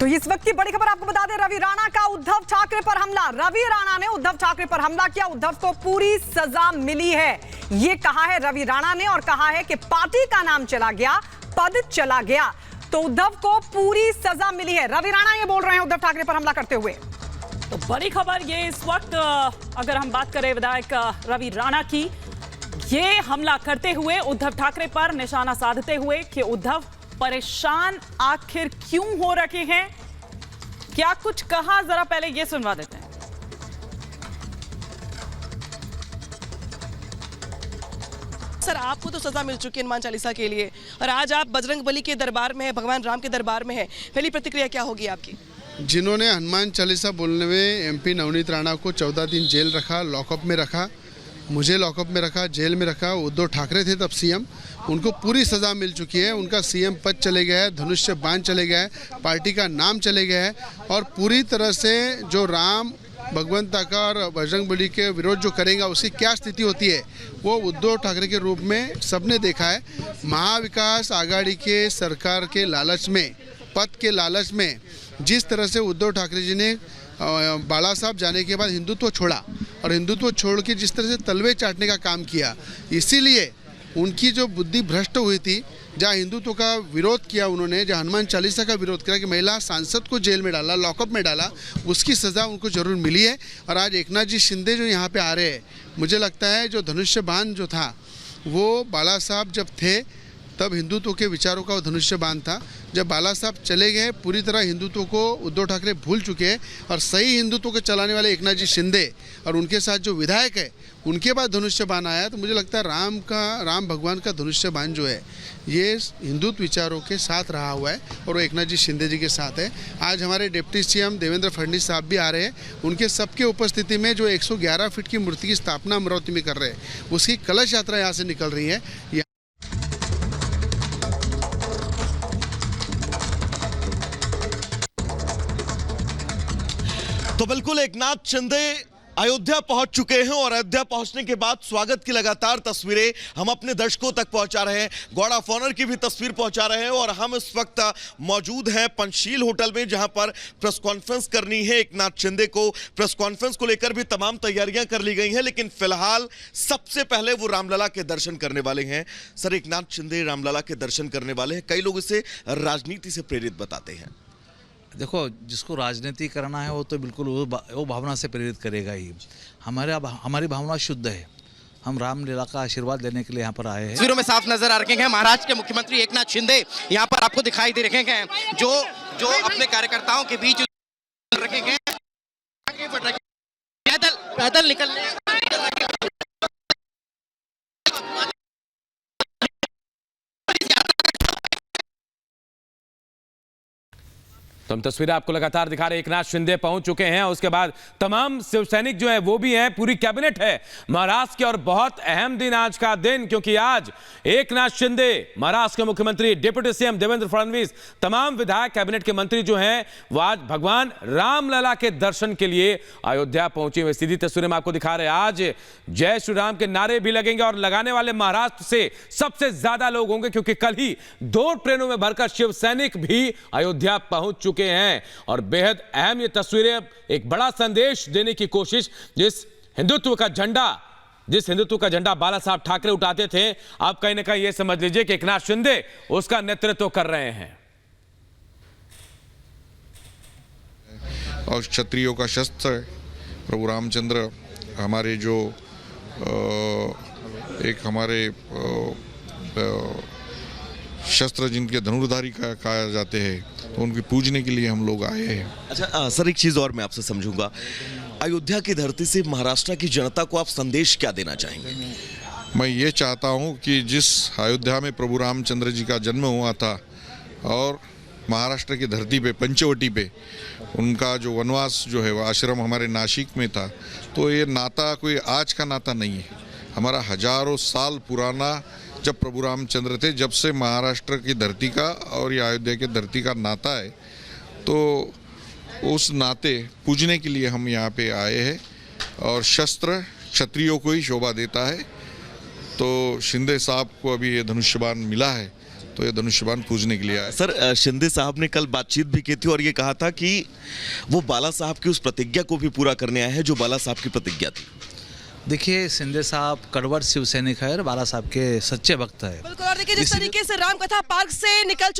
तो इस वक्त की बड़ी खबर आपको बता दें, रवि राणा का उद्धव ठाकरे पर हमला। रवि राणा ने उद्धव ठाकरे पर हमला किया। उद्धव को पूरी सजा मिली है, ये कहा है रवि राणा ने, और कहा है कि पार्टी का नाम चला गया, पद चला गया, तो उद्धव को पूरी सजा मिली है। रवि राणा ये बोल रहे हैं उद्धव ठाकरे पर हमला करते हुए। तो बड़ी खबर ये इस वक्त अगर हम बात करें विधायक रवि राणा की, ये हमला करते हुए उद्धव ठाकरे पर निशाना साधते हुए कि उद्धव परेशान आखिर क्यों हो रखे हैं, क्या कुछ कहा, जरा पहले ये सुनवा देते हैं। सर, आपको तो सजा मिल चुकी है हनुमान चालीसा के लिए, और आज आप बजरंग बली के दरबार में है, भगवान राम के दरबार में है। पहली प्रतिक्रिया क्या होगी आपकी? जिन्होंने हनुमान चालीसा बोलने में एमपी नवनीत राणा को 14 दिन जेल रखा, लॉकअप में रखा, मुझे लॉकअप में रखा, जेल में रखा, उद्धव ठाकरे थे तब सीएम, उनको पूरी सज़ा मिल चुकी है। उनका सीएम पद चले गया है, धनुष्य बाण चले गया है, पार्टी का नाम चले गया है, और पूरी तरह से जो राम भगवंता का और बजरंगबली के विरोध जो करेंगे उसकी क्या स्थिति होती है वो उद्धव ठाकरे के रूप में सबने देखा है। महाविकास आघाड़ी के सरकार के लालच में, पद के लालच में जिस तरह से उद्धव ठाकरे जी ने बाला साहब जाने के बाद हिंदुत्व छोड़ा, और हिंदुत्व छोड़ के जिस तरह से तलवे चाटने का काम किया, इसीलिए उनकी जो बुद्धि भ्रष्ट हुई थी, जहाँ हिंदुत्व का विरोध किया उन्होंने, जहाँ हनुमान चालीसा का विरोध किया कि महिला सांसद को जेल में डाला, लॉकअप में डाला, उसकी सज़ा उनको जरूर मिली है। और आज एकनाथ जी शिंदे जो यहाँ पे आ रहे हैं, मुझे लगता है जो धनुष्य बाण जो था वो बाला साहब जब थे तब हिंदुत्व के विचारों का वो धनुष्य बाण था। जब बाला साहब चले गए, पूरी तरह हिंदुत्व को उद्धव ठाकरे भूल चुके हैं, और सही हिंदुत्व को चलाने वाले एकनाथ जी शिंदे और उनके साथ जो विधायक है उनके बाद धनुष्य बाण आया। तो मुझे लगता है राम भगवान का धनुष्य बाण जो है ये हिंदुत्व विचारों के साथ रहा हुआ है, और वो एकनाथ जी शिंदे जी के साथ है। आज हमारे डिप्टी सीएम देवेंद्र फडणवीस साहब भी आ रहे हैं, उनके सबके उपस्थिति में जो 111 फीट की मूर्ति की स्थापना अमरावती में कर रहे हैं, उसकी कलश यात्रा यहाँ से निकल रही है। तो बिल्कुल एकनाथ शिंदे अयोध्या पहुंच चुके हैं, और अयोध्या पहुंचने के बाद स्वागत की लगातार तस्वीरें हम अपने दर्शकों तक पहुंचा रहे हैं। गार्ड ऑफ ऑनर की भी तस्वीर पहुंचा रहे हैं, और हम इस वक्त मौजूद हैं पंचशील होटल में, जहां पर प्रेस कॉन्फ्रेंस करनी है एकनाथ शिंदे को। प्रेस कॉन्फ्रेंस को लेकर भी तमाम तैयारियां कर ली गई हैं, लेकिन फिलहाल सबसे पहले वो रामलला के दर्शन करने वाले हैं। सर, एकनाथ शिंदे रामलला के दर्शन करने वाले हैं, कई लोग इसे राजनीति से प्रेरित बताते हैं। देखो, जिसको राजनीति करना है वो तो बिल्कुल वो भावना से प्रेरित करेगा ही। हमारी भावना शुद्ध है, हम रामलीला का आशीर्वाद लेने के लिए यहाँ पर आए हैं। तस्वीरों में साफ नजर आ रहे हैं महाराष्ट्र के मुख्यमंत्री एकनाथ शिंदे यहाँ पर आपको दिखाई दे रहे हैं, जो अपने कार्यकर्ताओं के बीच रखे गए, पैदल निकलने तो हम तस्वीरें आपको लगातार दिखा रहे हैं। एकनाथ शिंदे पहुंच चुके हैं, उसके बाद तमाम शिवसैनिक जो है वो भी हैं, पूरी कैबिनेट है महाराष्ट्र की, और बहुत अहम दिन आज का दिन, क्योंकि आज एकनाथ शिंदे, महाराष्ट्र के मुख्यमंत्री, डिप्टी सीएम देवेंद्र फडणवीस, तमाम विधायक, कैबिनेट के मंत्री जो हैं वो आज भगवान रामलला के दर्शन के लिए अयोध्या पहुंचे हुए। सीधी तस्वीरें में आपको दिखा रहे हैं। आज जय श्री राम के नारे भी लगेंगे, और लगाने वाले महाराष्ट्र से सबसे ज्यादा लोग होंगे, क्योंकि कल ही 2 ट्रेनों में भरकर शिव सैनिक भी अयोध्या पहुंच चुके हैं। और बेहद अहम ये तस्वीरें एक बड़ा संदेश देने की कोशिश, जिस हिंदुत्व का झंडा बाला साहब ठाकरे उठाते थे, आप कहीं ना कहीं ये समझ लीजिए कि एकनाथ शिंदे उसका नेतृत्व कर रहे हैं। और क्षत्रियों का शस्त्र प्रभु रामचंद्र, हमारे जो एक हमारे शस्त्र जिनके धनुर्धारी कहा जाते हैं, तो उनकी पूजने के लिए हम लोग आए हैं। अच्छा सर, एक चीज और मैं आपसे समझूंगा, अयोध्या की धरती से महाराष्ट्र की जनता को आप संदेश क्या देना चाहेंगे? मैं ये चाहता हूँ कि जिस अयोध्या में प्रभु रामचंद्र जी का जन्म हुआ था, और महाराष्ट्र की धरती पे, पंचवटी पे उनका जो वनवास जो है वो आश्रम हमारे नासिक में था, तो ये नाता कोई आज का नाता नहीं है, हमारा हजारों साल पुराना, जब प्रभु रामचंद्र थे, जब से महाराष्ट्र की धरती का और ये अयोध्या की धरती का नाता है। तो उस नाते पूजने के लिए हम यहाँ पे आए हैं, और शस्त्र क्षत्रियों को ही शोभा देता है। तो शिंदे साहब को अभी ये धनुष्यबाण मिला है, तो ये धनुष्यबाण पूजने के लिए आए। सर शिंदे साहब ने कल बातचीत भी की थी और ये कहा था कि वो बाला साहब की उस प्रतिज्ञा को भी पूरा करने आए हैं जो बाला साहब की प्रतिज्ञा थी। देखिए, शिंदे साहब कड़वट शिव सैनिक है और बाला साहब के सच्चे भक्त है। बिल्कुल, और देखिए जिस तरीके से रामकथा पार्क से निकल